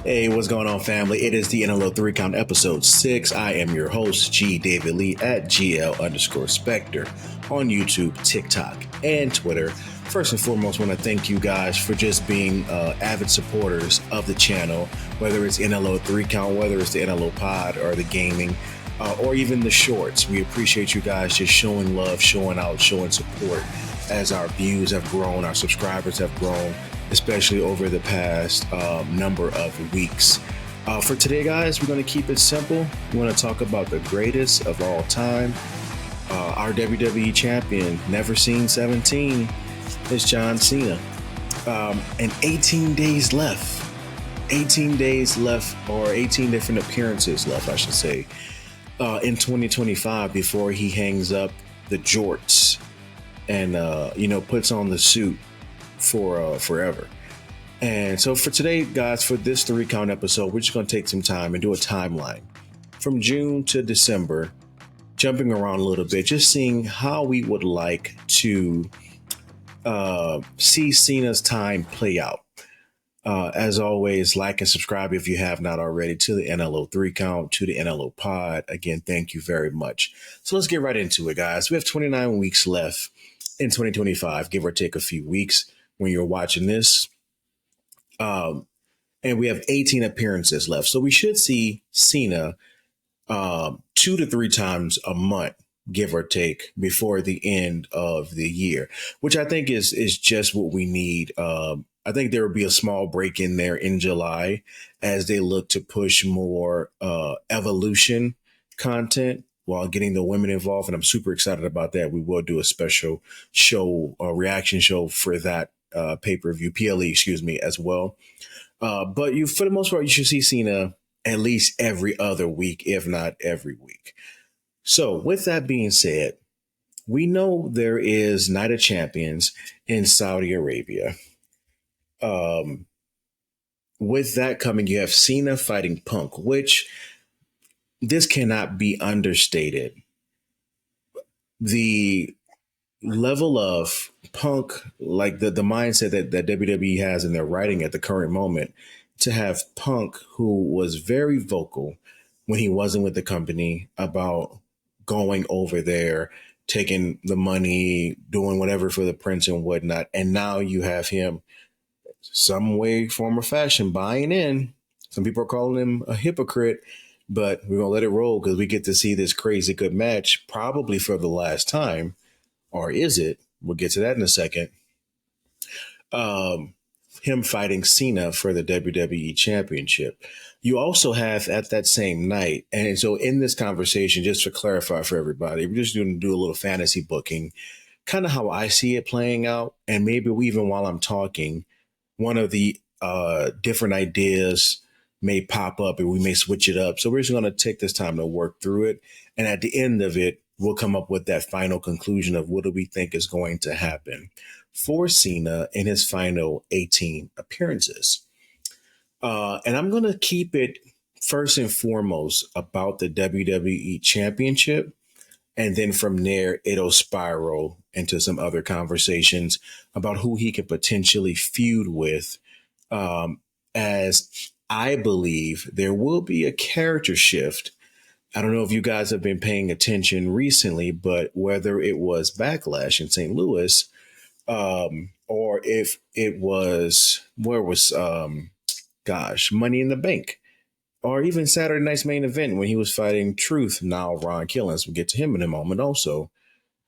Hey, what's going on, family? It is the NLO 3 Count episode 6. I am your host, G. David Lee at GL_Spectre on YouTube, TikTok, and Twitter. First and foremost, I want to thank you guys for just being avid supporters of the channel, whether it's NLO 3 Count, whether it's the NLO Pod or the gaming, or even the shorts. We appreciate you guys just showing love, showing out, showing support as our views have grown, our subscribers have grown, especially over the past number of weeks. For today, guys, we're going to keep it simple. We want to talk about the greatest of all time. Our WWE champion, never seen 17, is John Cena. And 18 days left. 18 days left, or 18 different appearances left, I should say, in 2025 before he hangs up the jorts and, puts on the suit for forever. And so for today, guys, for this 3 Count episode, we're just going to take some time and do a timeline from June to December, jumping around a little bit, just seeing how we would like to see Cena's time play out. As always, like and subscribe if you have not already to the NLO 3 Count, to the NLO Pod. Again, thank you very much. So let's get right into it, guys. We have 29 weeks left in 2025, give or take a few weeks when you're watching this. And we have 18 appearances left. So we should see Cena 2 to 3 times a month, give or take, before the end of the year, which I think is just what we need. I think there will be a small break in there in July as they look to push more evolution content while getting the women involved. And I'm super excited about that. We will do a special show, a reaction show for that pay-per-view, PLE, as well. But for the most part, you should see Cena at least every other week, if not every week. So with that being said, we know there is Night of Champions in Saudi Arabia. With that coming, you have Cena fighting Punk, which this cannot be understated. The level of Punk, like the mindset that WWE has in their writing at the current moment, to have Punk, who was very vocal when he wasn't with the company about going over there, taking the money, doing whatever for the prince and whatnot. And now you have him some way, form, or fashion buying in. Some people are calling him a hypocrite, but we're going to let it roll because we get to see this crazy good match probably for the last time. Or is it? We'll get to that in a second. Him fighting Cena for the WWE Championship. You also have at that same night, and so in this conversation, just to clarify for everybody, we're just going to do a little fantasy booking, kind of how I see it playing out. And maybe even while I'm talking, one of the different ideas may pop up and we may switch it up. So we're just going to take this time to work through it. And at the end of it, we'll come up with that final conclusion of what do we think is going to happen for Cena in his final 18 appearances. And I'm going to keep it first and foremost about the WWE Championship. And then from there, it'll spiral into some other conversations about who he could potentially feud with, as I believe there will be a character shift. I don't know if you guys have been paying attention recently, but whether it was Backlash in St. Louis, or if it was, Money in the Bank, or even Saturday Night's Main Event when he was fighting Truth, now Ron Killings. We'll get to him in a moment also.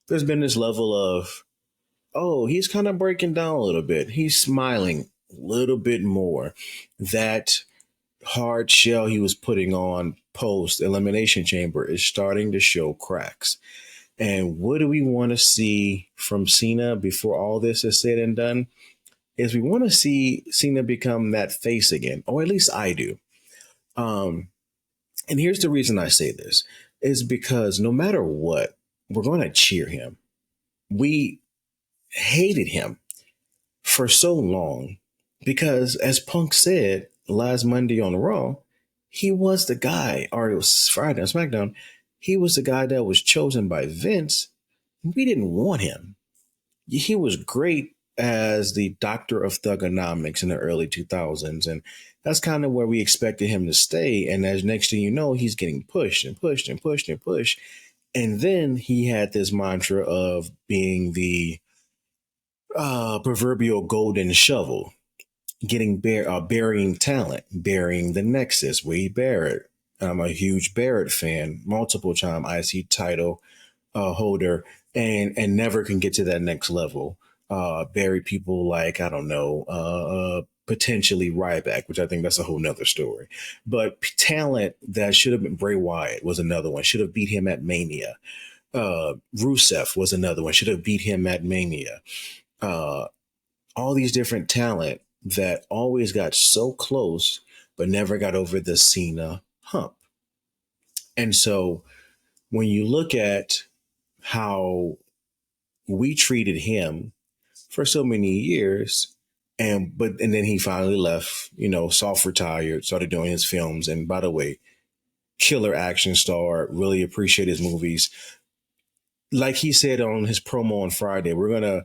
There's been this level of, he's kind of breaking down a little bit. He's smiling a little bit more. That hard shell he was putting on post Elimination Chamber is starting to show cracks. And what do we want to see from Cena before all this is said and done? Is we want to see Cena become that face again, or at least I do. And here's the reason I say this is because no matter what, we're going to cheer him. We hated him for so long because, as Punk said last Monday on Raw, he was the guy, or it was Friday on SmackDown, he was the guy that was chosen by Vince. We didn't want him. He was great as the doctor of thugonomics in the early 2000s. And that's kind of where we expected him to stay. And as next thing you know, he's getting pushed and pushed and pushed and pushed. And then he had this mantra of being the proverbial golden shovel, getting burying talent, burying the Nexus, Wade Barrett. I'm a huge Barrett fan, multiple time IC title holder, and never can get to that next level. Bury people like I don't know, potentially Ryback, which I think that's a whole nother story. But talent that should have been Bray Wyatt was another one. Should have beat him at Mania. Rusev was another one. Should have beat him at Mania. Uh, all these different talent that always got so close, but never got over the Cena hump. And so when you look at how we treated him for so many years, and then he finally left, soft retired, started doing his films. And by the way, killer action star, really appreciate his movies. Like he said on his promo on Friday, we're gonna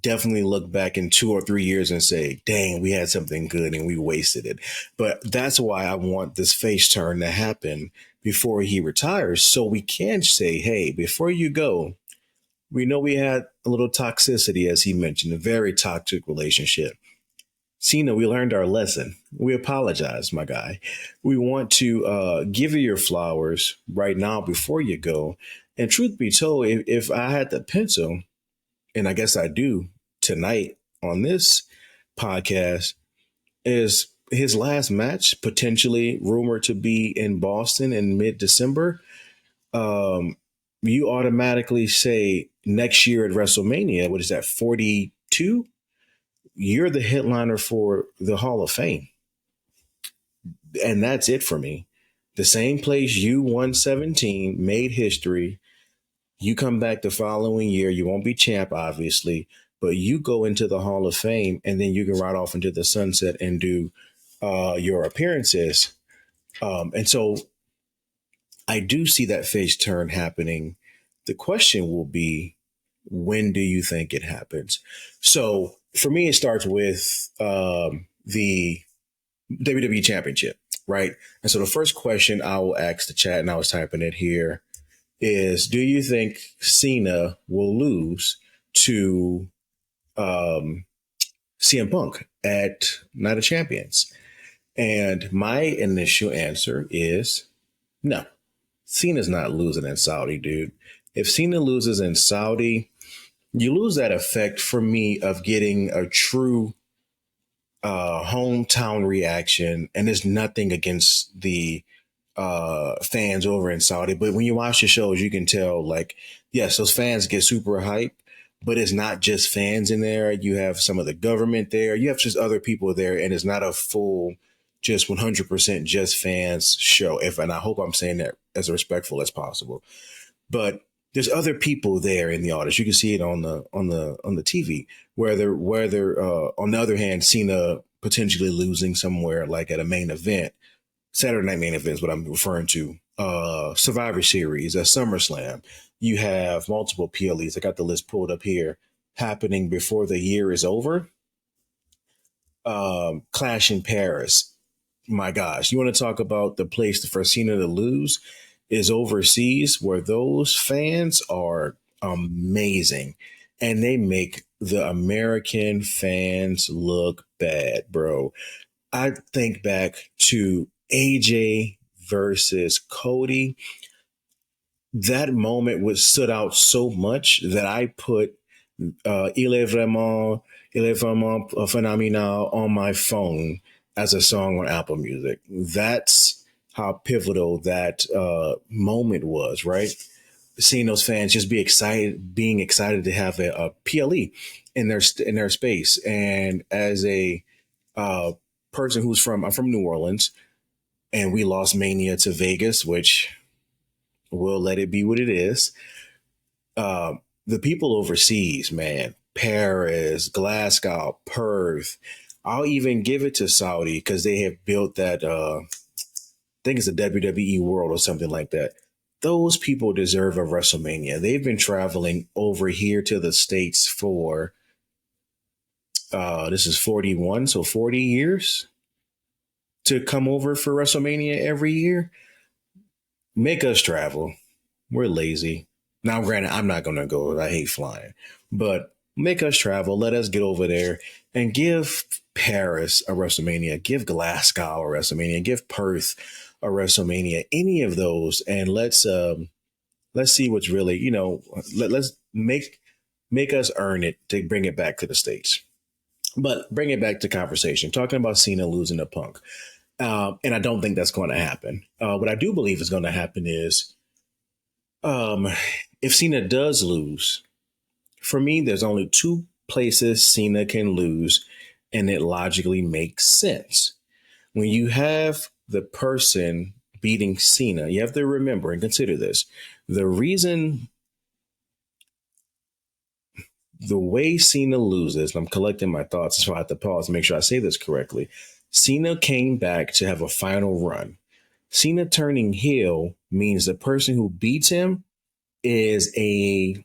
definitely look back in 2 or 3 years and say, dang, we had something good and we wasted it. But that's why I want this face turn to happen before he retires. So we can say, hey, before you go, we know we had a little toxicity, as he mentioned, a very toxic relationship. Cena, we learned our lesson. We apologize, my guy. We want to give you your flowers right now before you go. And truth be told, if I had the pencil, and I guess I do tonight on this podcast, is his last match potentially rumored to be in Boston in mid-December. Um, you automatically say next year at WrestleMania, what is that, 42? You're the headliner for the Hall of Fame. And that's it for me. The same place you won 17, made history. You come back the following year. You won't be champ, obviously, but you go into the Hall of Fame and then you can ride off into the sunset and do your appearances. And so I do see that face turn happening. The question will be, when do you think it happens? So for me, it starts with the WWE Championship, right? And so the first question I will ask the chat, and I was typing it here, is do you think Cena will lose to CM Punk at Night of Champions? And my initial answer is no. Cena's not losing in Saudi, dude. If Cena loses in Saudi, you lose that effect for me of getting a true hometown reaction. And there's nothing against the fans over in Saudi, but when you watch the shows, you can tell, like, yes, those fans get super hype, but it's not just fans in there. You have some of the government there. You have just other people there, and it's not a full, just 100% just fans show. And I hope I'm saying that as respectful as possible. But there's other people there in the audience. You can see it on the TV. Whether on the other hand, Cena potentially losing somewhere like at a main event, Saturday Night Main Event is what I'm referring to. Survivor Series, a SummerSlam. You have multiple PLEs. I got the list pulled up here happening before the year is over. Clash in Paris. My gosh, you want to talk about the place for Cena to lose is overseas, where those fans are amazing and they make the American fans look bad, bro. I think back to AJ versus Cody. That moment was stood out so much that I put Il est vraiment phenomenal on my phone as a song on Apple Music. That's how pivotal that moment was, right? Seeing those fans just be excited, being excited to have a PLE in their space. And as a uh, person I'm from New Orleans, and we lost Mania to Vegas, which we'll let it be what it is. The people overseas, man, Paris, Glasgow, Perth. I'll even give it to Saudi because they have built that. I think it's a WWE World or something like that. Those people deserve a WrestleMania. They've been traveling over here to the States for this is 41, so 40 years to come over for WrestleMania every year. Make us travel. We're lazy. Now, granted, I'm not going to go. I hate flying, but make us travel. Let us get over there and give Paris a WrestleMania. Give Glasgow a WrestleMania. Give Perth a WrestleMania. Any of those, and let's see what's really let's make us earn it to bring it back to the states. But bring it back to conversation. Talking about Cena losing to Punk, and I don't think that's going to happen. What I do believe is going to happen is um, if Cena does lose, for me, there's only two places Cena can lose, and it logically makes sense. When you have the person beating Cena, you have to remember and consider this. The reason the way Cena loses, I'm collecting my thoughts, so I have to pause to make sure I say this correctly. Cena came back to have a final run. Cena turning heel means the person who beats him is a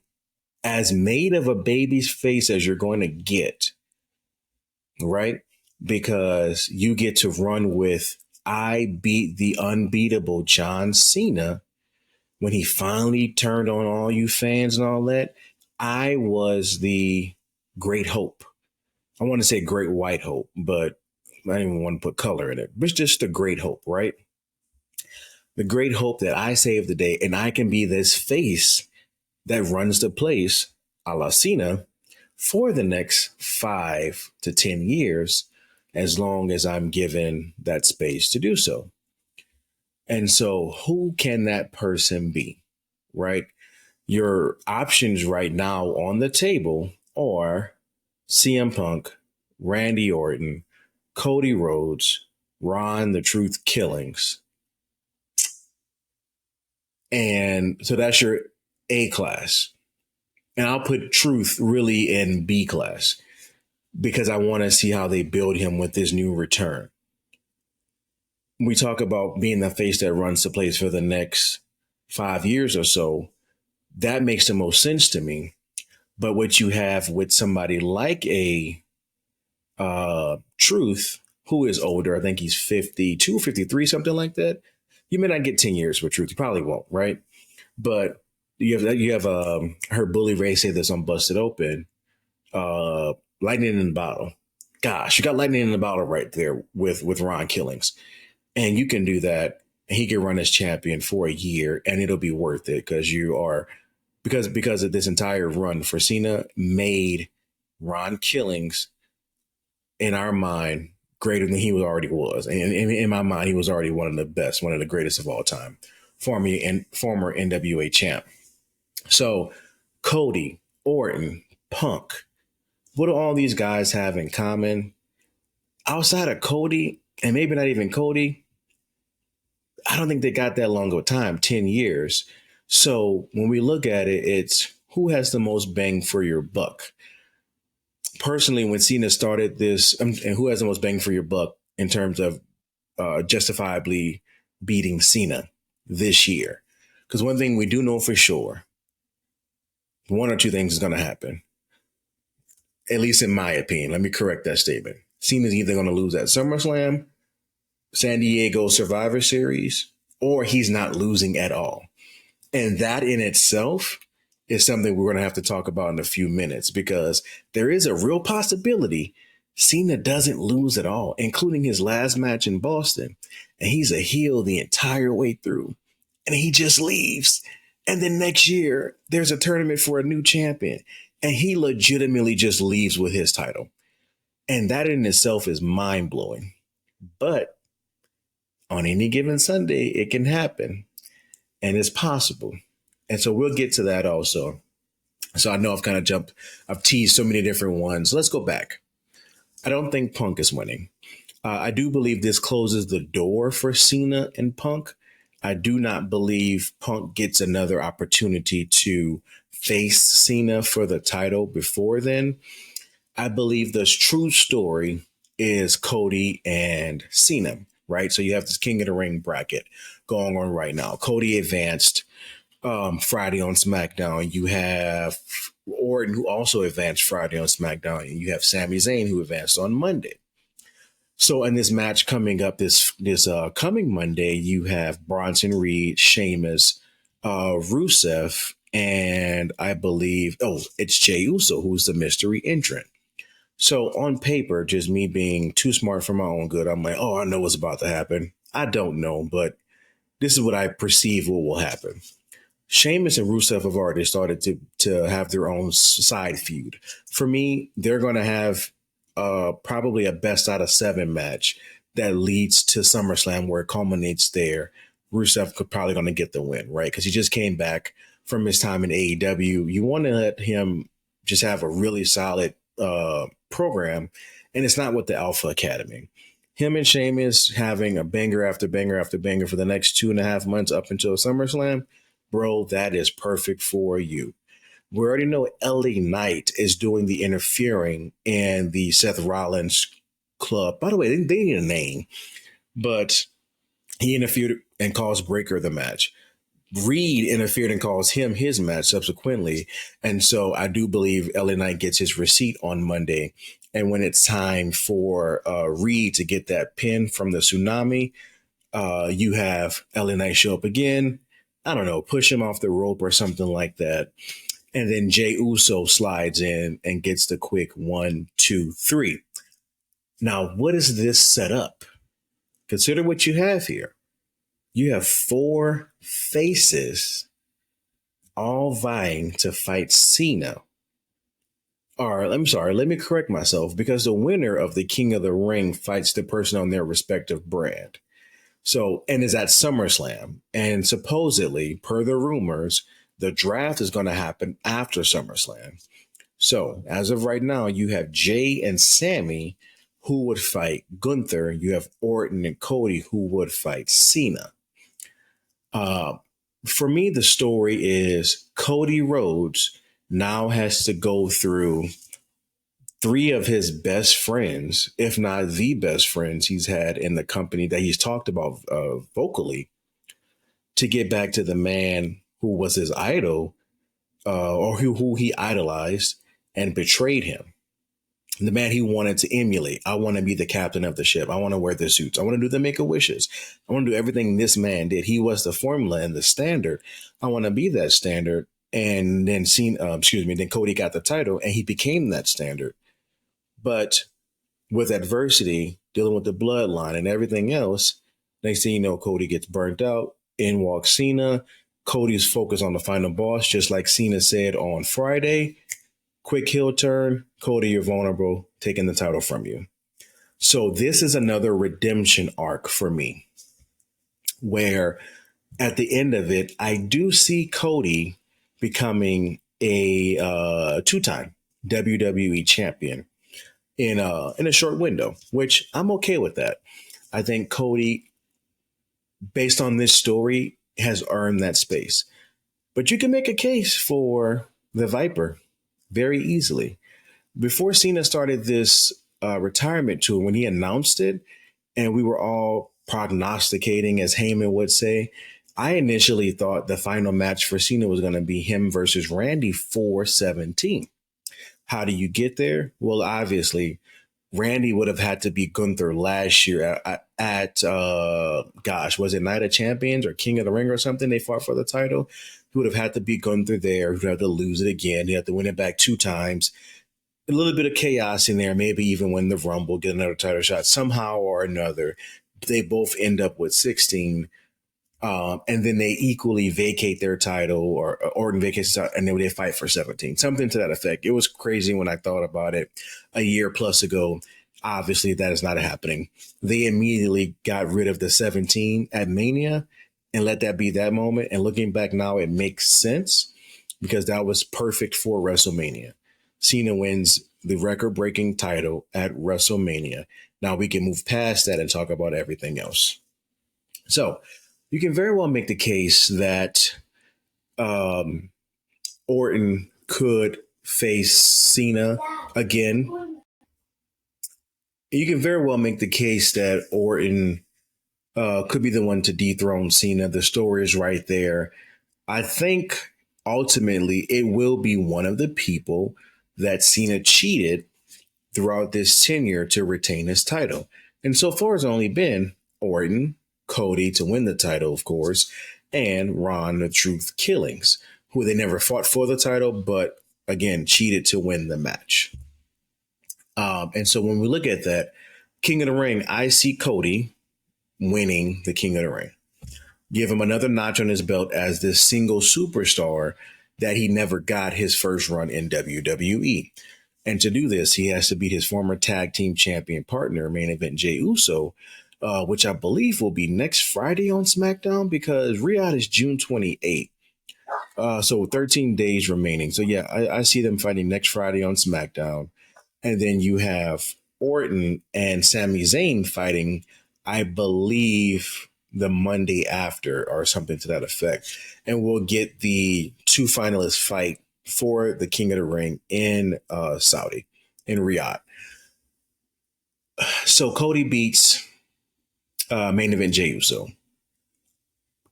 as made of a baby's face as you're going to get, right? Because you get to run with I beat the unbeatable John Cena when he finally turned on all you fans and all that. I was the great hope. I want to say great white hope, but I didn't even want to put color in it. It's just the great hope, right? The great hope that I saved the day and I can be this face that runs the place a la Cena for the next 5 to 10 years, as long as I'm given that space to do so. And so, who can that person be, right? Your options right now on the table are CM Punk, Randy Orton, Cody Rhodes, Ron the Truth Killings. And so that's your A class. And I'll put Truth really in B class because I want to see how they build him with this new return. We talk about being the face that runs the place for the next 5 years or so. That makes the most sense to me. But what you have with somebody like a Truth, who is older, I think he's 52, 53, something like that. You may not get 10 years with Truth. You probably won't, right? But you have heard Bully Ray say this on Busted Open. Lightning in the bottle. Gosh, you got lightning in the bottle right there with Ron Killings, and you can do that. And he can run as champion for a year, and it'll be worth it because you are because of this entire run for Cena made Ron Killings in our mind greater than he already was. And in my mind, he was already one of the best, one of the greatest of all time. Former NWA champ. So Cody, Orton, Punk, what do all these guys have in common? Outside of Cody, and maybe not even Cody, I don't think they got that long of a time, 10 years. So when we look at it, it's who has the most bang for your buck? Personally, when Cena started this, and who has the most bang for your buck in terms of justifiably beating Cena this year? Because one thing we do know for sure, one or two things is going to happen, at least in my opinion. Let me correct that statement. Cena's either going to lose at SummerSlam, San Diego Survivor Series, or he's not losing at all. And that in itself is something we're going to have to talk about in a few minutes because there is a real possibility Cena doesn't lose at all, including his last match in Boston. And he's a heel the entire way through. And he just leaves. And then next year, there's a tournament for a new champion. And he legitimately just leaves with his title. And that in itself is mind blowing. But on any given Sunday, it can happen and it's possible. And so we'll get to that also. So I know I've teased so many different ones. Let's go back. I don't think Punk is winning. I do believe this closes the door for Cena and Punk. I do not believe Punk gets another opportunity to face Cena for the title before then. I believe the true story is Cody and Cena, right? So you have this King of the Ring bracket going on right now. Cody advanced. Friday on SmackDown. You have Orton, who also advanced Friday on SmackDown, and you have Sami Zayn, who advanced on Monday. So in this match coming up this coming Monday, you have Bronson Reed, Sheamus, Rusev, and I believe it's Jey Uso who's the mystery entrant. So on paper, just me being too smart for my own good, I'm like, oh, I know what's about to happen. I don't know, but this is what I perceive what will happen. Sheamus and Rusev have already started to have their own side feud. For me, they're going to have probably a best out of seven match that leads to SummerSlam where it culminates there. Rusev could probably going to get the win, right? Because he just came back from his time in AEW. You want to let him just have a really solid program, and it's not with the Alpha Academy. Him and Sheamus having a banger after banger after banger for the next 2.5 months up until SummerSlam, bro, that is perfect for you. We already know LA Knight is doing the interfering in the Seth Rollins club. By the way, they need a name, but he interfered and caused Breaker the match. Reed interfered and caused him his match subsequently. And so I do believe LA Knight gets his receipt on Monday. And when it's time for Reed to get that pin from the tsunami, you have LA Knight show up again. I don't know, push him off the rope or something like that. And then Jey Uso slides in and gets the quick 1, 2, 3. Now, what is this set up? Consider what you have here. You have four faces all vying to fight Cena. Or, I'm sorry, let me correct myself because the winner of the King of the Ring fights the person on their respective brand. So, and is at SummerSlam. And supposedly, per the rumors, the draft is going to happen after SummerSlam. So, as of right now, you have Jay and Sammy who would fight Gunther. You have Orton and Cody who would fight Cena. Uh, for me, the story is Cody Rhodes now has to go through three of his best friends, if not the best friends he's had in the company that he's talked about vocally, to get back to the man who was his idol or who he idolized and betrayed him. The man he wanted to emulate. I want to be the captain of the ship. I want to wear the suits. I want to do the make a wishes. I want to do everything this man did. He was the formula and the standard. I want to be that standard. And then then Cody got the title and he became that standard. But with adversity, dealing with the bloodline and everything else, next thing you know, Cody gets burnt out. In walks Cena. Cody's focused on the final boss, just like Cena said on Friday. Quick heel turn, Cody, you're vulnerable, taking the title from you. So this is another redemption arc for me, where at the end of it, I do see Cody becoming a two-time WWE champion in a short window, which I'm okay with that. I think Cody, based on this story, has earned that space. But you can make a case for the Viper very easily. Before Cena started this retirement tour, when he announced it, and we were all prognosticating, as Heyman would say, I initially thought the final match for Cena was going to be him versus Randy for 17. How do you get there? Well, obviously, Randy would have had to beat Gunther last year at was it Night of Champions or King of the Ring or something? They fought for the title. He would have had to beat Gunther there. He would have to lose it again. He had to win it back 2 times. A little bit of chaos in there, maybe even win the Rumble, get another title shot somehow or another. They both end up with 16. And then they equally vacate their title, or Orton vacates the title, and then they fight for 17. Something to that effect. It was crazy when I thought about it a year plus ago. Obviously, that is not happening. They immediately got rid of the 17 at Mania and let that be that moment. And looking back now, it makes sense because that was perfect for WrestleMania. Cena wins the record-breaking title at WrestleMania. Now we can move past that and talk about everything else. So you can very well make the case that Orton could face Cena again. You can very well make the case that Orton could be the one to dethrone Cena. The story is right there. I think ultimately it will be one of the people that Cena cheated throughout this tenure to retain his title. And so far, it's only been Orton, Cody to win the title, of course, and Ron the Truth Killings, who they never fought for the title, but again, cheated to win the match. And so when we look at that, King of the Ring, I see Cody winning the King of the Ring. Give him another notch on his belt as this single superstar that he never got his first run in WWE. And to do this, he has to beat his former tag team champion partner, main event Jey Uso, which I believe will be next Friday on SmackDown because Riyadh is June 28th. So 13 days remaining. So yeah, I see them fighting next Friday on SmackDown. And then you have Orton and Sami Zayn fighting, I believe, the Monday after or something to that effect. And we'll get the two finalists fight for the King of the Ring in Saudi, in Riyadh. So Cody beats main event Jey Uso.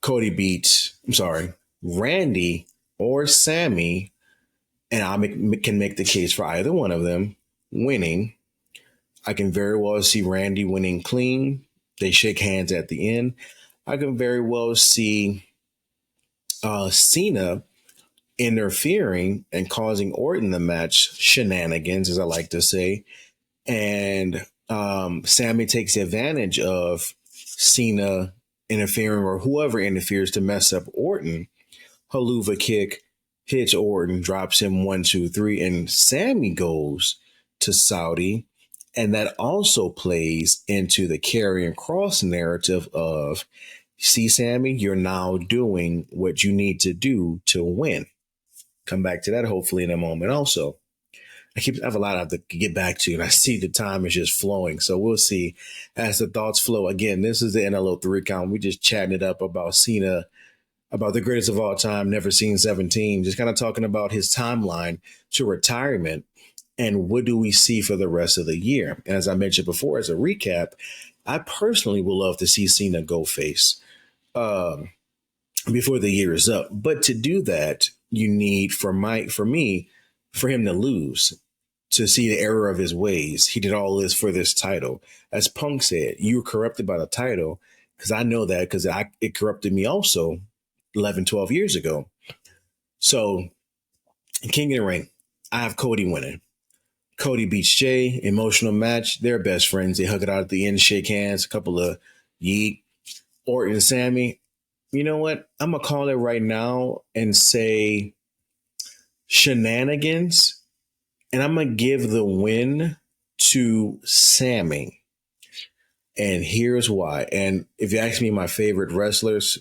Cody beats, I'm sorry, Randy or Sammy, and can make the case for either one of them winning. I can very well see Randy winning clean. They shake hands at the end. I can very well see Cena interfering and causing Orton the match shenanigans, as I like to say. And Sammy takes advantage of Cena interfering or whoever interferes to mess up Orton. Haluva kick hits Orton, drops him 1, 2, 3, and Sammy goes to Saudi. And that also plays into the Karrion Cross narrative of, see, Sammy, you're now doing what you need to do to win. Come back to that hopefully in a moment. Also, I have a lot I have to get back to, and I see the time is just flowing. So we'll see as the thoughts flow. Again, this is the NLO 3 count. We just chatting it up about Cena, about the greatest of all time, never seen 17, just kind of talking about his timeline to retirement and what do we see for the rest of the year. And as I mentioned before, as a recap, I personally would love to see Cena go face before the year is up. But to do that, you need for me, for him to lose, to see the error of his ways. He did all this for this title. As Punk said, you were corrupted by the title, because I know that because it corrupted me also 11, 12 years ago. So, King of the Ring, I have Cody winning. Cody beats Jey, emotional match. They're best friends. They hug it out at the end, shake hands, a couple of yeet. Orton and Sammy, you know what? I'm going to call it right now and say shenanigans. And I'm going to give the win to Sammy. And here's why. And if you ask me my favorite wrestlers,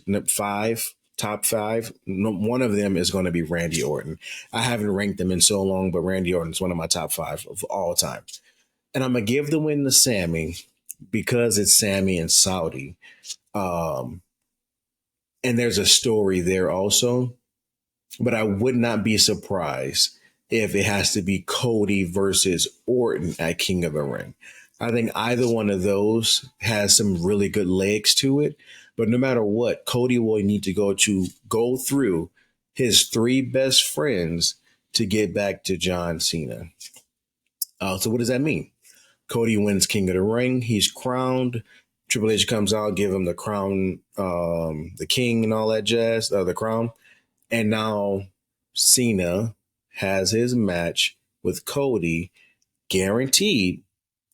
top five, one of them is going to be Randy Orton. I haven't ranked them in so long, but Randy Orton is one of my top 5 of all time. And I'm going to give the win to Sammy because it's Sammy and Saudi. And there's a story there also. But I would not be surprised if it has to be Cody versus Orton at King of the Ring. I think either one of those has some really good legs to it. But no matter what, Cody will need to go through his 3 best friends to get back to John Cena. So what does that mean? Cody wins King of the Ring. He's crowned. Triple H comes out, give him the crown, the king and all that jazz, the crown. And now Cena has his match with Cody guaranteed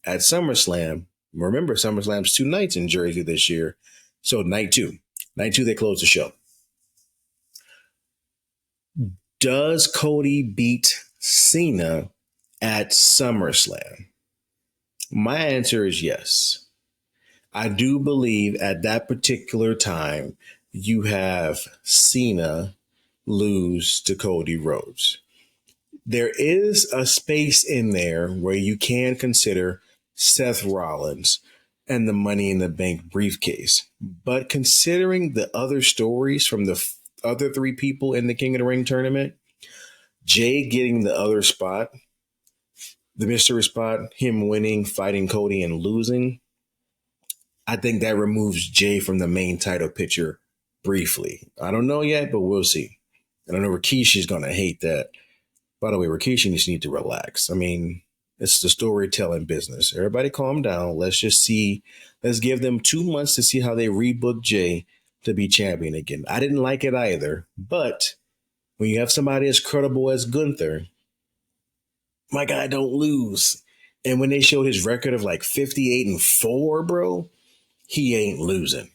at SummerSlam. Remember, SummerSlam's 2 nights in Jersey this year. So night two, they close the show. Does Cody beat Cena at SummerSlam? My answer is yes. I do believe at that particular time, you have Cena lose to Cody Rhodes. There is a space in there where you can consider Seth Rollins and the Money in the Bank briefcase. But considering the other stories from the other 3 people in the King of the Ring tournament, Jey getting the other spot, the mystery spot, him winning, fighting Cody and losing, I think that removes Jey from the main title picture briefly. I don't know yet, but we'll see. And I know Rikishi's going to hate that. By the way, Rikishi just need to relax. I mean, it's the storytelling business. Everybody calm down. Let's just see. Let's give them 2 months to see how they rebook Jay to be champion again. I didn't like it either, but when you have somebody as credible as Gunther, my guy don't lose. And when they showed his record of like 58-4, bro, he ain't losing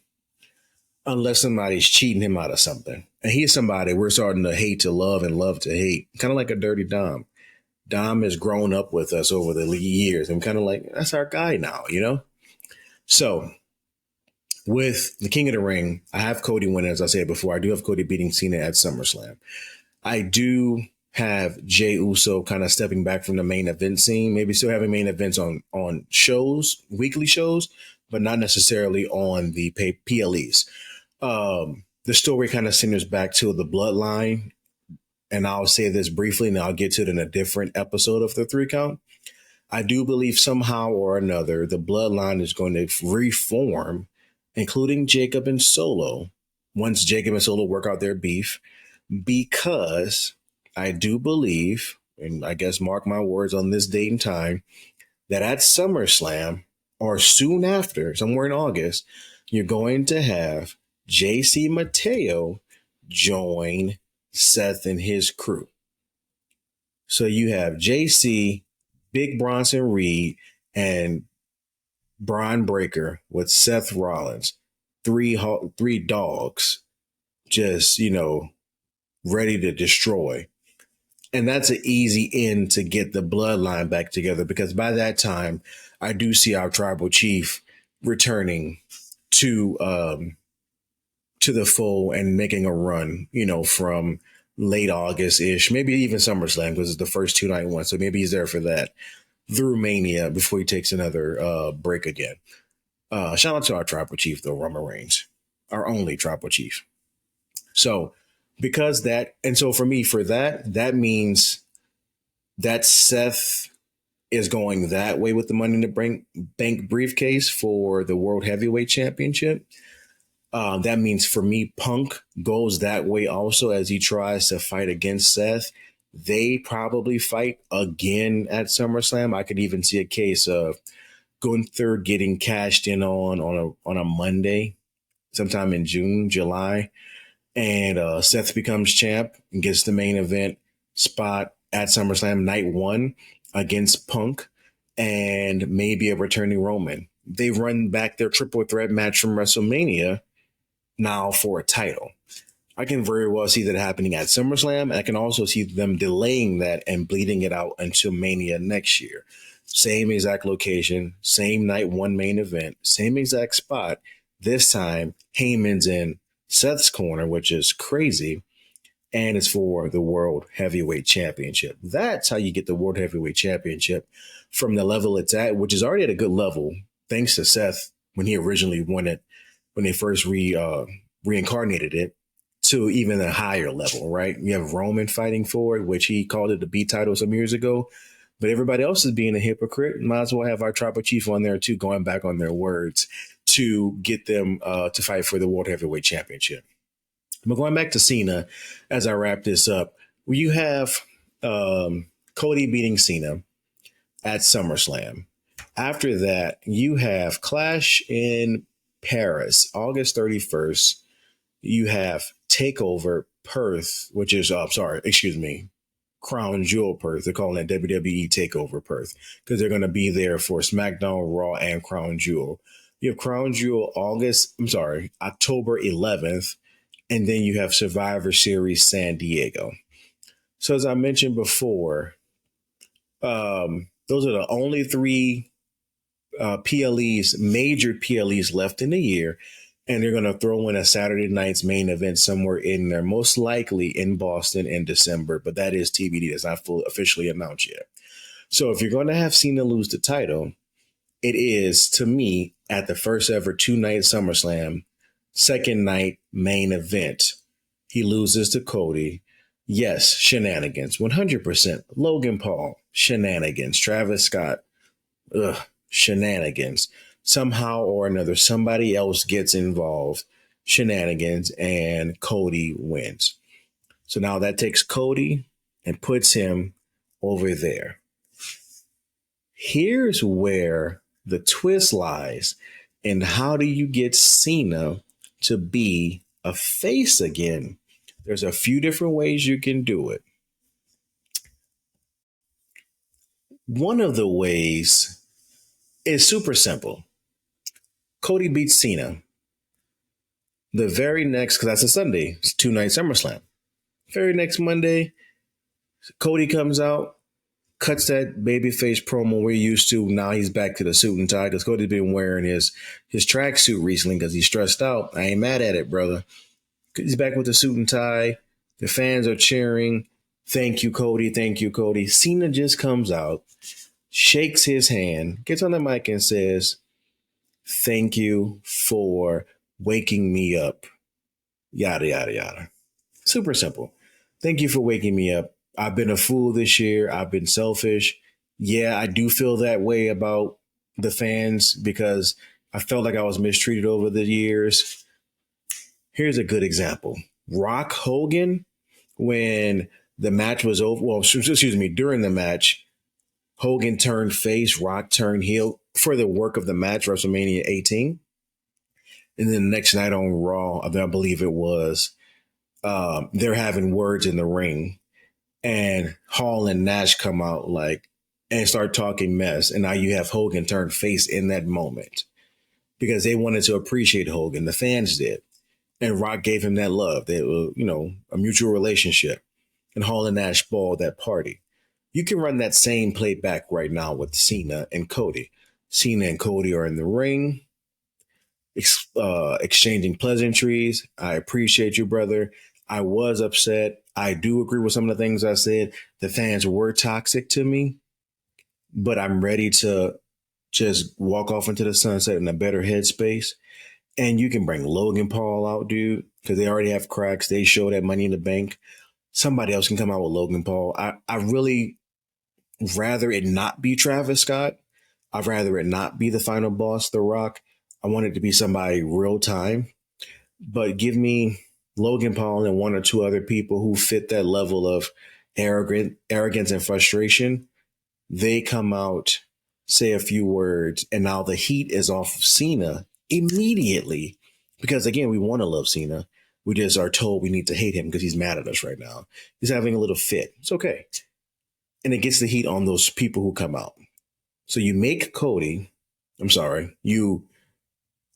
unless somebody's cheating him out of something. And he's somebody we're starting to hate to love and love to hate, kind of like a dirty Dom. Dom has grown up with us over the years and kind of like, that's our guy now, you know? So with the King of the Ring, I have Cody winning, as I said before. I do have Cody beating Cena at SummerSlam. I do have Jey Uso kind of stepping back from the main event scene, maybe still having main events on shows, weekly shows, but not necessarily on the PLEs. The story kind of centers back to the bloodline. And I'll say this briefly, and I'll get to it in a different episode of the 3 count. I do believe somehow or another the bloodline is going to reform, including Jacob and Solo, once Jacob and Solo work out their beef, because I do believe, and I guess mark my words on this date and time, that at SummerSlam or soon after, somewhere in August, you're going to have JC Mateo join Seth and his crew. So you have JC, Big Bronson Reed, and Braun Breaker with Seth Rollins. Three dogs just, ready to destroy. And that's an easy end to get the bloodline back together, because by that time, I do see our tribal chief returning to the fold and making a run, from late August-ish, maybe even SummerSlam, because it's the first 2-night one. So maybe he's there for that through Mania before he takes another break again. Shout out to our tribal chief, though, Roman Reigns, our only tribal chief. So because that, and so for me, for that means that Seth is going that way with the Money in the Bank briefcase for the World Heavyweight Championship. That means for me, Punk goes that way also as he tries to fight against Seth. They probably fight again at SummerSlam. I could even see a case of Gunther getting cashed in on a Monday, sometime in June, July, and Seth becomes champ and gets the main event spot at SummerSlam night 1 against Punk and maybe a returning Roman. They run back their triple threat match from WrestleMania now for a title. I can very well see that happening at SummerSlam, and I can also see them delaying that and bleeding it out until Mania next year. Same exact location, same night 1 main event, same exact spot. This time, Heyman's in Seth's corner, which is crazy, and it's for the World Heavyweight Championship. That's how you get the World Heavyweight Championship from the level it's at, which is already at a good level, thanks to Seth when he originally won it, when they first reincarnated it, to even a higher level, right? You have Roman fighting for it, which he called it the B title some years ago. But everybody else is being a hypocrite. Might as well have our tribal chief on there too, going back on their words to get them to fight for the World Heavyweight Championship. But going back to Cena, as I wrap this up, you have Cody beating Cena at SummerSlam. After that, you have Clash in Paris, August 31st. You have TakeOver Perth, which is, Crown Jewel Perth. They're calling it WWE TakeOver Perth because they're going to be there for SmackDown, Raw, and Crown Jewel. You have Crown Jewel October 11th, and then you have Survivor Series San Diego. So as I mentioned before, those are the only 3 major PLEs left in the year. And they're going to throw in a Saturday night's main event somewhere in there, most likely in Boston in December. But that is TBD. That's not officially announced yet. So if you're going to have Cena lose the title, it is, to me, at the first ever 2-night SummerSlam, second night main event. He loses to Cody. Yes, shenanigans, 100%. Logan Paul, shenanigans. Travis Scott, shenanigans. Somehow or another, somebody else gets involved. shenanigans, and Cody wins. So now that takes Cody and puts him over there. Here's where the twist lies. And how do you get Cena to be a face again? There's a few different ways you can do it. One of the ways is super simple. Cody beats Cena. The very next, because that's a Sunday, it's 2 night SummerSlam. Very next Monday, Cody comes out, cuts that babyface promo we're used to. Now he's back to the suit and tie because Cody's been wearing his tracksuit recently because he's stressed out. I ain't mad at it, brother. He's back with the suit and tie. The fans are cheering. Thank you, Cody. Thank you, Cody. Cena just comes out, shakes his hand, gets on the mic and says, "Thank you for waking me up." Yada, yada, yada. Super simple. Thank you for waking me up. I've been a fool this year. I've been selfish. Yeah, I do feel that way about the fans because I felt like I was mistreated over the years. Here's a good example. Rock Hogan, when the match was over, well, excuse me, during the match, Hogan turned face, Rock turned heel for the work of the match, WrestleMania 18. And then the next night on Raw, I believe it was, they're having words in the ring. And Hall and Nash come out and start talking mess. And now you have Hogan turn face in that moment because they wanted to appreciate Hogan. The fans did. And Rock gave him that love. They were, a mutual relationship. And Hall and Nash balled that party. You can run that same playback right now with Cena and Cody. Cena and Cody are in the ring, exchanging pleasantries. I appreciate you, brother. I was upset. I do agree with some of the things I said. The fans were toxic to me, but I'm ready to just walk off into the sunset in a better headspace. And you can bring Logan Paul out, dude, because they already have cracks. They show that Money in the Bank. Somebody else can come out with Logan Paul. I really rather it not be Travis Scott. I'd rather it not be the final boss, The Rock. I want it to be somebody real time. But give me Logan Paul and one or two other people who fit that level of arrogance and frustration. They come out, say a few words, and now the heat is off of Cena immediately. Because again, we want to love Cena. We just are told we need to hate him because he's mad at us right now. He's having a little fit. It's okay. And it gets the heat on those people who come out. So you make Cody, you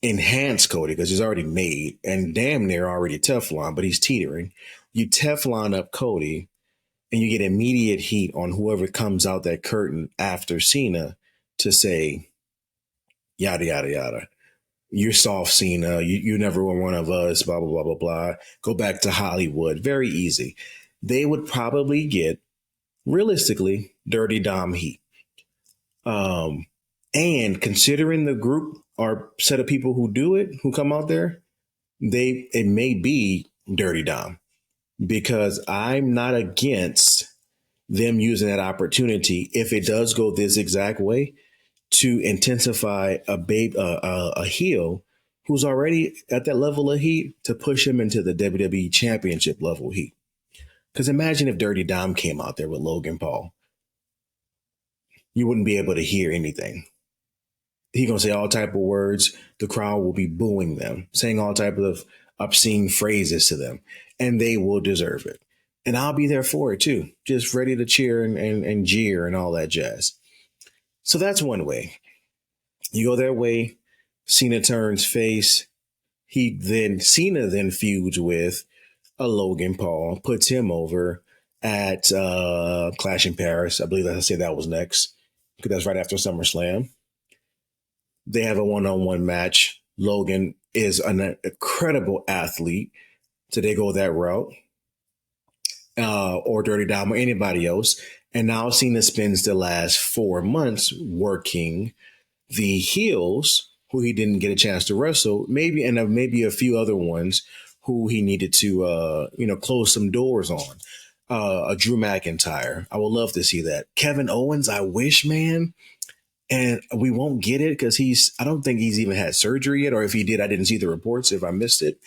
enhance Cody because he's already made and damn near already Teflon, but he's teetering. You Teflon up Cody and you get immediate heat on whoever comes out that curtain after Cena to say, yada, yada, yada. You're soft, Cena. You never were one of us, blah, blah, blah, blah, blah. Go back to Hollywood. Very easy. They would probably get, realistically, Dirty Dom heat. And considering the group or set of people who do it, who come out there, it may be Dirty Dom because I'm not against them using that opportunity if it does go this exact way to intensify a heel who's already at that level of heat to push him into the WWE Championship level heat. Because imagine if Dirty Dom came out there with Logan Paul. You wouldn't be able to hear anything. He's going to say all type of words. The crowd will be booing them, saying all type of obscene phrases to them, and they will deserve it. And I'll be there for it too, just ready to cheer and jeer and all that jazz. So that's one way. You go that way, Cena turns face. Cena then feuds with a Logan Paul, puts him over at Clash in Paris. I believe I said that was next because that's right after SummerSlam. They have a one-on-one match. Logan is an incredible athlete, so they go that route. Or Dirty Dom or anybody else. And now Cena spends the last 4 months working the heels who he didn't get a chance to wrestle, maybe a few other ones who he needed to close some doors on. A Drew McIntyre. I would love to see that. Kevin Owens, I wish, man. And we won't get it because I don't think he's even had surgery yet. Or if he did, I didn't see the reports if I missed it.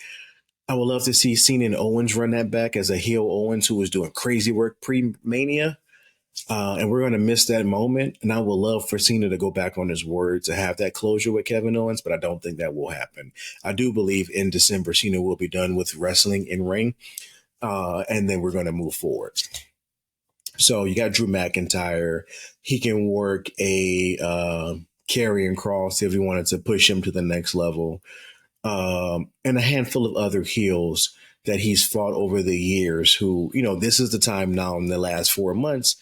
I would love to see Cena and Owens run that back as a heel Owens who was doing crazy work pre Mania. And we're going to miss that moment. And I would love for Cena to go back on his word to have that closure with Kevin Owens, but I don't think that will happen. I do believe in December, Cena will be done with wrestling in ring. And then we're going to move forward. So you got Drew McIntyre. He can work a carrying cross if you wanted to push him to the next level. And a handful of other heels that he's fought over the years who, this is the time now in the last 4 months.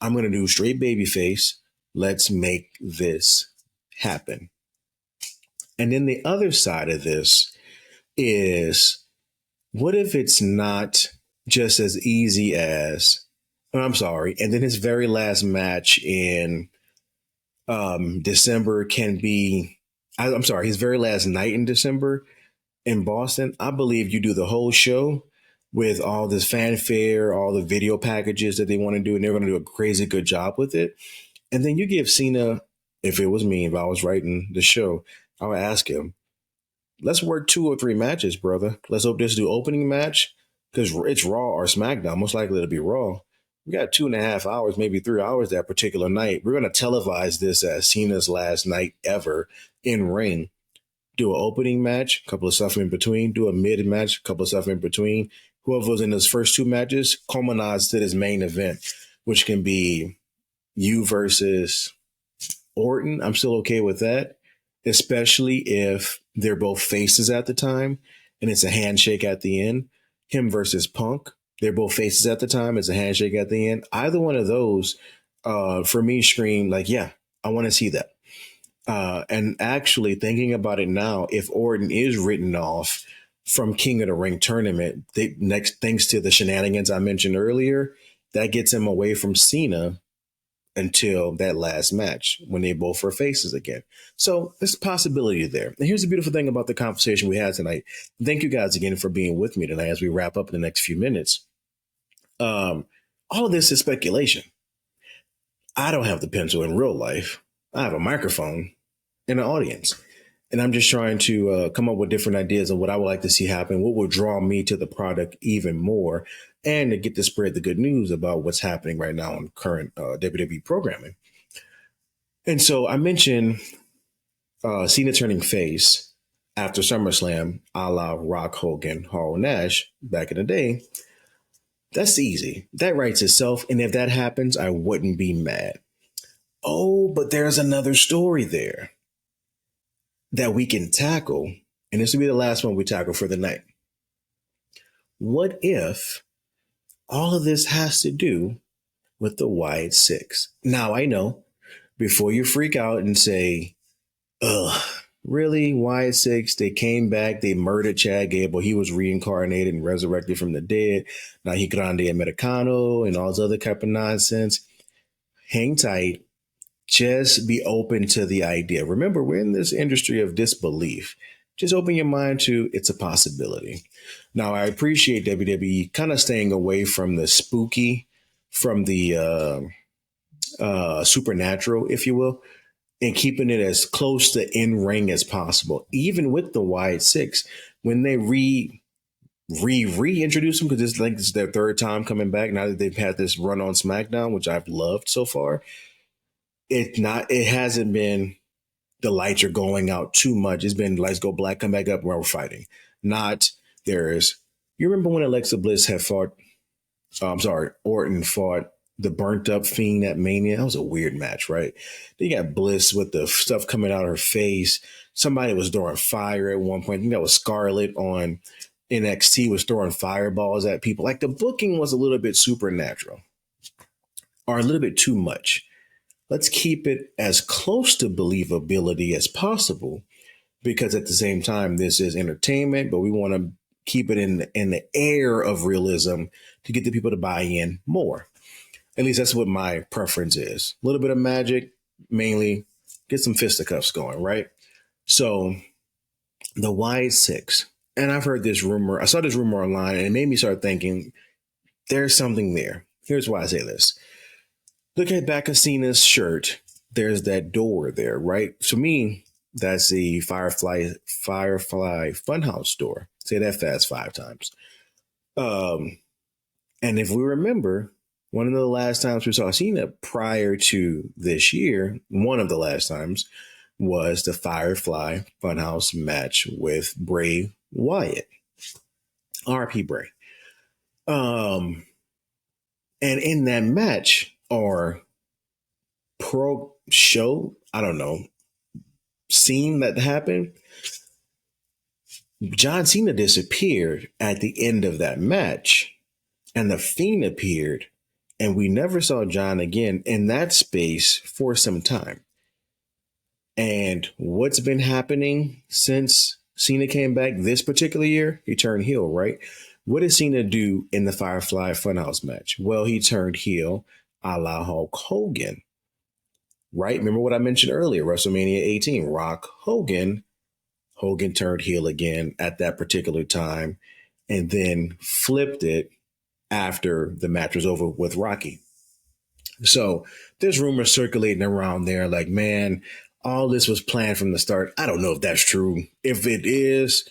I'm going to do straight babyface. Let's make this happen. And then the other side of this is what if it's not just as easy as, I'm sorry. And then his very last match in December can be, I'm sorry, his very last night in December in Boston. I believe you do the whole show with all this fanfare, all the video packages that they want to do, and they're going to do a crazy good job with it. And then you give Cena, if it was me, if I was writing the show, I would ask him, let's work 2 or 3 matches, brother. Let's hope this do opening match because it's Raw or SmackDown. Most likely it'll be Raw. We got 2.5 hours, maybe 3 hours that particular night. We're going to televise this as Cena's last night ever in ring. Do an opening match, a couple of stuff in between. Do a mid match, a couple of stuff in between. Whoever was in those first 2 matches culminates to this main event, which can be you versus Orton. I'm still okay with that, especially if they're both faces at the time and it's a handshake at the end. Him versus Punk. They're both faces at the time. It's a handshake at the end. Either one of those, for me, scream like, yeah, I want to see that. And actually thinking about it now, if Orton is written off from King of the Ring tournament, thanks to the shenanigans I mentioned earlier, that gets him away from Cena until that last match when they both were faces again. So there's a possibility there. And here's the beautiful thing about the conversation we had tonight. Thank you guys again for being with me tonight as we wrap up in the next few minutes. All of this is speculation. I don't have the pencil in real life. I have a microphone and an audience. And I'm just trying to come up with different ideas of what I would like to see happen, what will draw me to the product even more, and to get to spread the good news about what's happening right now in current WWE programming. And so I mentioned Cena turning face after SummerSlam, a la Rock Hogan, Hall Nash back in the day. That's easy. That writes itself. And if that happens, I wouldn't be mad. Oh, but there's another story there that we can tackle. And this will be the last one we tackle for the night. What if all of this has to do with the Wyatt Six? Now, I know before you freak out and say, ugh, really? Wyatt Six? They came back, they murdered Chad Gable. He was reincarnated and resurrected from the dead. Now he grande Americano and all this other type of nonsense. Hang tight. Just be open to the idea. Remember, we're in this industry of disbelief. Just open your mind to it's a possibility. Now, I appreciate WWE kind of staying away from the spooky, from the supernatural, if you will, and keeping it as close to in ring as possible. Even with the Wyatt Six, when they reintroduce them, because it's their third time coming back now that they've had this run on SmackDown, which I've loved so far. It hasn't been the lights are going out too much. It's been lights go black, come back up while we're fighting. Not there's you remember when Alexa Bliss had fought Orton fought the burnt up Fiend at Mania? That was a weird match, right? Then you got Bliss with the stuff coming out of her face. Somebody was throwing fire at one point. I think that was Scarlett on NXT was throwing fireballs at people. Like the booking was a little bit supernatural or a little bit too much. Let's keep it as close to believability as possible because at the same time, this is entertainment, but we want to keep it in the air of realism to get the people to buy in more. At least that's what my preference is. A little bit of magic, mainly get some fisticuffs going, right? So the Wyatt Six, and I've heard this rumor. I saw this rumor online and it made me start thinking there's something there. Here's why I say this. Look at back of Cena's shirt there's that door there, right? To me, that's the Firefly Funhouse door. Say that fast 5 times. Um, and if we remember, one of the last times we saw Cena prior to this year, one of the last times was the Firefly Funhouse match with Bray Wyatt, RP Bray. Um, and in that match or pro show, I don't know, scene that happened, John Cena disappeared at the end of that match, and the Fiend appeared, and we never saw John again in that space for some time. And what's been happening since Cena came back this particular year? He turned heel, right? What did Cena do in the Firefly Funhouse match? Well, he turned heel a la Hulk Hogan, right? Remember what I mentioned earlier, WrestleMania 18, Rock Hogan. Hogan turned heel again at that particular time and then flipped it after the match was over with Rocky. So there's rumors circulating around there like, man, all this was planned from the start. I don't know if that's true. If it is,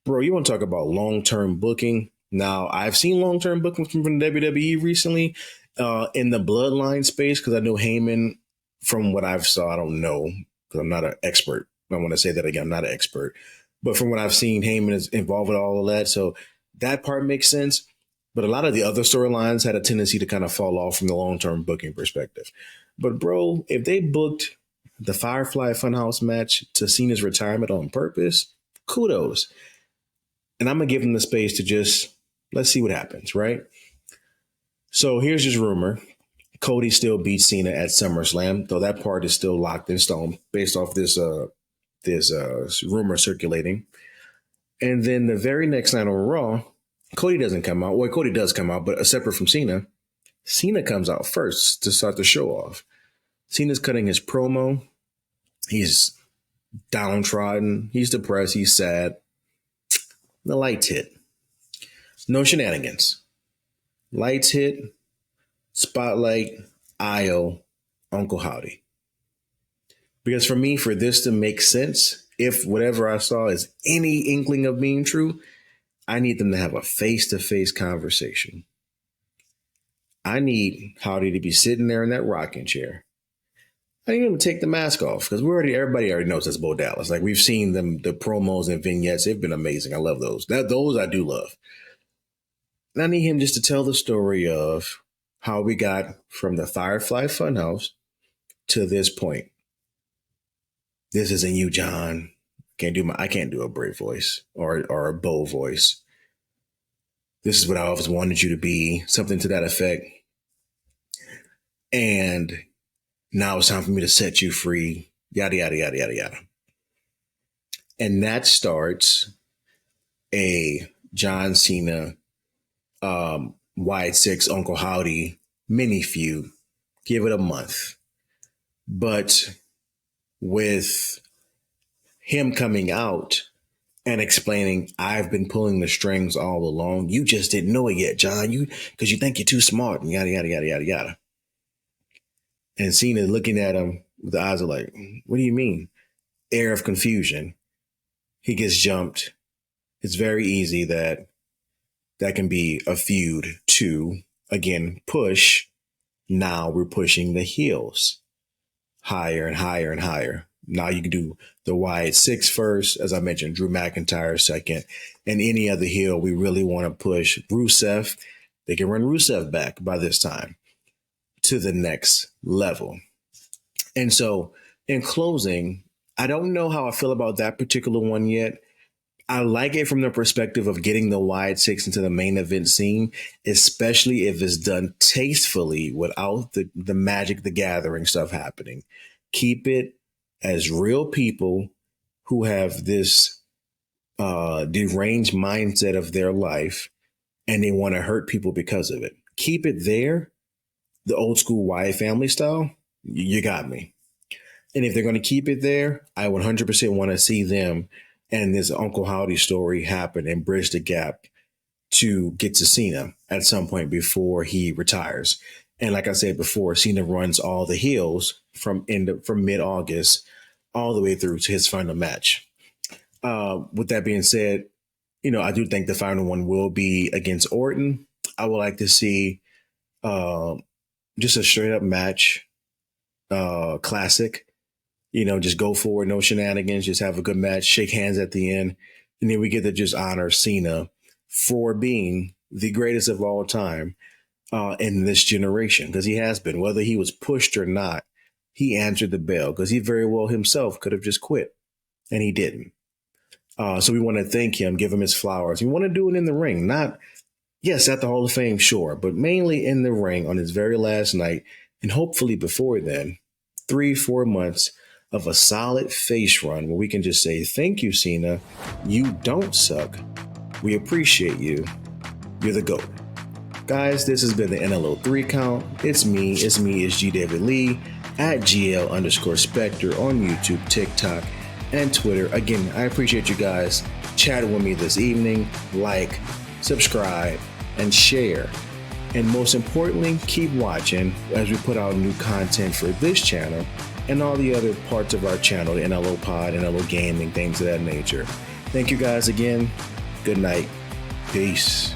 bro, you want to talk about long-term booking? Now, I've seen long-term booking from WWE recently in the bloodline space because I know Heyman, from what I've saw, I don't know because I'm not an expert. I want to say that again, I'm not an expert. But from what I've seen, Heyman is involved with all of that. So that part makes sense. But a lot of the other storylines had a tendency to kind of fall off from the long-term booking perspective. But bro, if they booked the Firefly Funhouse match to Cena's retirement on purpose, kudos. And I'm going to give him the space to just, let's see what happens, right? So here's just rumor. Cody still beats Cena at SummerSlam, though that part is still locked in stone based off this rumor circulating. And then the very next night on Raw, Cody doesn't come out. Well, Cody does come out, but separate from Cena, Cena comes out first to start the show off. Cena's cutting his promo. He's downtrodden. He's depressed. He's sad. The lights hit. No shenanigans. Lights hit. Spotlight. Io. Uncle Howdy. Because for me, for this to make sense, if whatever I saw is any inkling of being true, I need them to have a face-to-face conversation. I need Howdy to be sitting there in that rocking chair. I need him to take the mask off because everybody already knows that's Bo Dallas. Like we've seen them, the promos and vignettes. They've been amazing. I love those. Those I do love. And I need him just to tell the story of how we got from the Firefly Funhouse to this point. This isn't you, John. I can't do a Bray voice or a Bo voice. This is what I always wanted you to be, something to that effect. And now it's time for me to set you free. Yada, yada, yada, yada, yada. And that starts a John Cena, Wyatt Six, Uncle Howdy mini feud. Give it a month. But with him coming out and explaining, I've been pulling the strings all along. You just didn't know it yet, John. Because you think you're too smart and yada, yada, yada, yada, yada. And Cena looking at him with the eyes of like, what do you mean? Air of confusion. He gets jumped. It's very easy that can be a feud to, again, push. Now we're pushing the heels higher and higher and higher. Now you can do the Wyatt Six first, as I mentioned, Drew McIntyre second, and any other heel we really want to push. Rusev, they can run Rusev back by this time to the next level. And so in closing, I don't know how I feel about that particular one yet. I like it from the perspective of getting the Wyatt Six into the main event scene, especially if it's done tastefully without the Magic the Gathering stuff happening. Keep it as real people who have this deranged mindset of their life and they want to hurt people because of it. Keep it there, the old school Wyatt family style. You got me. And if they're going to keep it there, I 100% want to see them and this Uncle Howdy story happen and bridge the gap to get to Cena at some point before he retires. And like I said before, Cena runs all the heels from mid-August all the way through to his final match. With that being said, I do think the final one will be against Orton. I would like to see uh, just a straight up match, classic. Just go forward, no shenanigans, just have a good match, shake hands at the end. And then we get to just honor Cena for being the greatest of all time in this generation, because he has been, whether he was pushed or not, he answered the bell, because he very well himself could have just quit, and he didn't. So we want to thank him, give him his flowers. We want to do it in the ring, not, yes, at the Hall of Fame, sure, but mainly in the ring on his very last night. And hopefully before then, 3-4 months of a solid face run where we can just say, thank you, Cena. You don't suck. We appreciate you. You're the GOAT. Guys, this has been the NLO 3 count. It's G. David Lee at GL_Spectre on YouTube, TikTok, and Twitter. Again, I appreciate you guys chatting with me this evening. Like, subscribe, and share. And most importantly, keep watching as we put out new content for this channel and all the other parts of our channel, the NLO Pod, NLO Gaming, things of that nature. Thank you guys again. Good night. Peace.